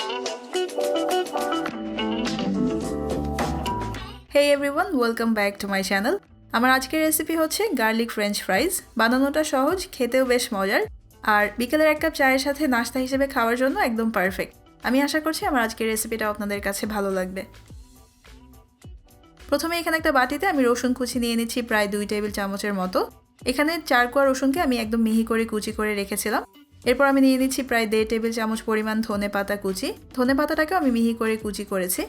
Hey everyone, welcome back to my channel. আমার আজকের recipe হচ্ছে গার্লিক ফ্রেঞ্চ ফ্রাইজ। বানানোটা সহজ, খেতেও বেশ মজার, আর বিকেলের এক কাপ চায়ের সাথে নাস্তা হিসেবে খাওয়ার জন্য একদম পারফেক্ট। আমি আশা করছি আমার আজকের রেসিপিটা আপনাদের কাছে ভালো লাগবে। প্রথমে এখানে একটা বাটিতে আমি রসুন কুচি নিয়ে নিচ্ছি প্রায় 2 টেবিল চামচের মতো। এখানে 4 কোয়া রসুনকে আমি একদম মিহি করে কুচি করে রেখেছিলাম। এরপর আমি নিয়ে নিচ্ছি প্রায় 1.5 টেবিল চামচ পরিমাণ ধনেপাতা কুচি। ধনেপাতাটাকেও আমি মিহি করে কুচি করেছি।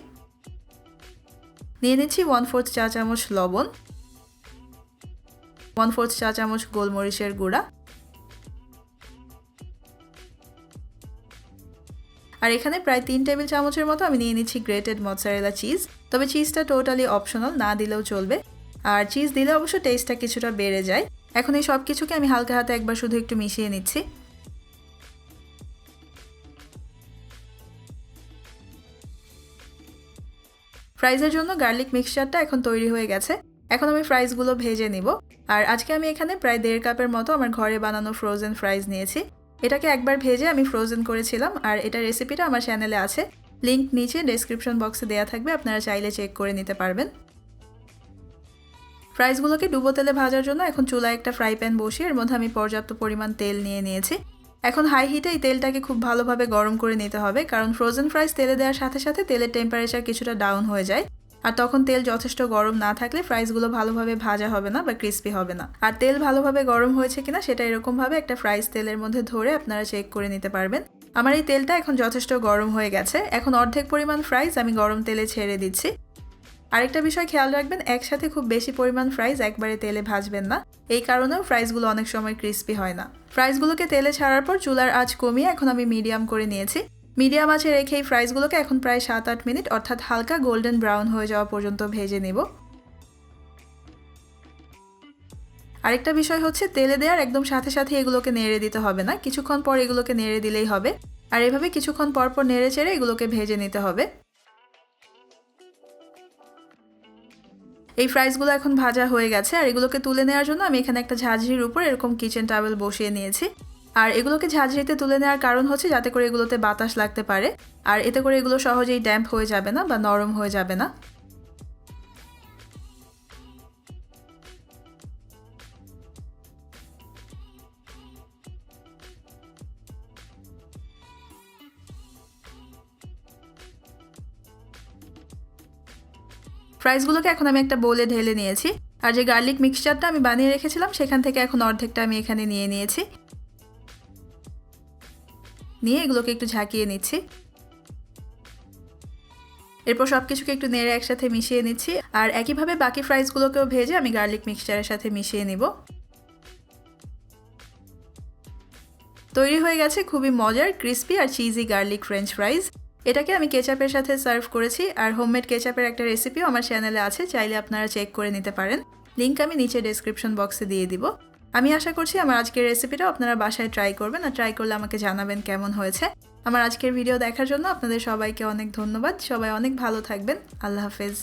নিয়ে নিচ্ছি 1/4 চা চামচ লবণ, 1/4 চা চামচ গোলমরিচের গুঁড়া, আর এখানে প্রায় 3 টেবিল চামচের মতো আমি নিয়ে নিচ্ছি গ্রেটেড মৎজারেলা চিজ। তবে চিজটা টোটালি অপশনাল, না দিলেও চলবে, আর চিজ দিলে অবশ্য টেস্টটা কিছুটা বেড়ে যায়। এখন এই সব কিছুকে আমি হালকা হাতে একবার শুধু একটু মিশিয়ে নিচ্ছি। ফ্রাইজের জন্য গার্লিক মিক্সচারটা এখন তৈরি হয়ে গেছে। এখন আমি ফ্রাইজগুলো ভেজে নিব। আর আজকে আমি এখানে প্রায় 1.5 কাপের মতো আমার ঘরে বানানো ফ্রোজেন ফ্রাইজ নিয়েছি। এটাকে একবার ভেজে আমি ফ্রোজেন করেছিলাম, আর এটা রেসিপিটা আমার চ্যানেলে আছে, লিংক নিচে ডেসক্রিপশন বক্সে দেওয়া থাকবে, আপনারা চাইলে চেক করে নিতে পারবেন। ফ্রাইজগুলোকে ডুবো তেলে ভাজার জন্য এখন চুলায় একটা ফ্রাই প্যান বসিয়ে এর মধ্যে আমি পর্যাপ্ত পরিমাণ তেল নিয়ে নিয়েছি। এখন হাই হিটে এই তেলটাকে খুব ভালোভাবে গরম করে নিতে হবে, কারণ ফ্রোজেন ফ্রাইজ তেলে দেওয়ার সাথে সাথে তেলের টেম্পারেচার কিছুটা ডাউন হয়ে যায়, আর তখন তেল যথেষ্ট গরম না থাকলে ফ্রাইজগুলো ভালোভাবে ভাজা হবে না বা ক্রিস্পি হবে না। আর তেল ভালোভাবে গরম হয়েছে কিনা সেটা এরকমভাবে একটা ফ্রাইজ তেলের মধ্যে ধরে আপনারা চেক করে নিতে পারবেন। আমার এই তেলটা এখন যথেষ্ট গরম হয়ে গেছে। এখন অর্ধেক পরিমাণ ফ্রাইজ আমি গরম তেলে ছেড়ে দিচ্ছি। আরেকটা বিষয় খেয়াল রাখবেন, একসাথে খুব বেশি পরিমাণ ফ্রাইজ একবারে তেলে ভাজবেন না, এই কারণেও ফ্রাইজগুলো অনেক সময় ক্রিস্পি হয় না। ফ্রাইজগুলোকে তেলে ছাড়ার পর চুলার আঁচ কমিয়ে এখন আমি মিডিয়াম করে নিয়েছি। মিডিয়াম আঁচে রেখে এই ফ্রাইজগুলোকে এখন প্রায় 7-8 মিনিট অর্থাৎ হালকা গোল্ডেন ব্রাউন হয়ে যাওয়া পর্যন্ত ভেজে নেব। আরেকটা বিষয় হচ্ছে, তেলে দেওয়ার একদম সাথে সাথে এগুলোকে নেড়ে দিতে হবে না, কিছুক্ষণ পর এগুলোকে নেড়ে দিলেই হবে। আর এভাবে কিছুক্ষণ পর পর নেড়ে চেড়ে এগুলোকে ভেজে নিতে হবে। এই ফ্রাইজগুলো এখন ভাজা হয়ে গেছে, আর এগুলোকে তুলে নেওয়ার জন্য আমি এখানে একটা ঝাঁঝরির উপর এরকম কিচেন টাওয়েল বসিয়ে নিয়েছি। আর এগুলোকে ঝাঁঝরিতে তুলে নেওয়ার কারণ হচ্ছে যাতে করে এগুলোতে বাতাস লাগতে পারে, আর এতে করে এগুলো সহজেই ড্যাম্প হয়ে যাবে না বা নরম হয়ে যাবে না। ফ্রাইজগুলোকে এখন আমি একটা বোলে ঢেলে নিয়েছি, আর যে গার্লিক মিক্সচারটা আমি বানিয়ে রেখেছিলাম সেখান থেকে এখন অর্ধেকটা আমি এখানে নিয়ে নিয়েছি। নিয়ে এগুলোকে একটু ঝাঁকিয়ে নিচ্ছি। এরপর সব কিছুকে একটু নেড়ে একসাথে মিশিয়ে নিচ্ছি, আর একইভাবে বাকি ফ্রাইজগুলোকেও ভেজে আমি গার্লিক মিক্সচারের সাথে মিশিয়ে নিব। তৈরি হয়ে গেছে খুবই মজার ক্রিস্পি আর চিজি গার্লিক ফ্রেঞ্চ ফ্রাইজ। এটাকে আমি কেচাপের সাথে সার্ভ করেছি, আর হোমমেড কেচাপের একটা রেসিপিও আমার চ্যানেলে আছে, চাইলে আপনারা চেক করে নিতে পারেন, লিংক আমি নিচে ডেসক্রিপশন বক্সে দিয়ে দিব। আমি আশা করছি আমার আজকের রেসিপিটা আপনারা বাসায় ট্রাই করবেন, আর ট্রাই করলে আমাকে জানাবেন কেমন হয়েছে। আমার আজকের ভিডিও দেখার জন্য আপনাদের সবাইকে অনেক ধন্যবাদ। সবাই অনেক ভালো থাকবেন। আল্লাহ হাফেজ।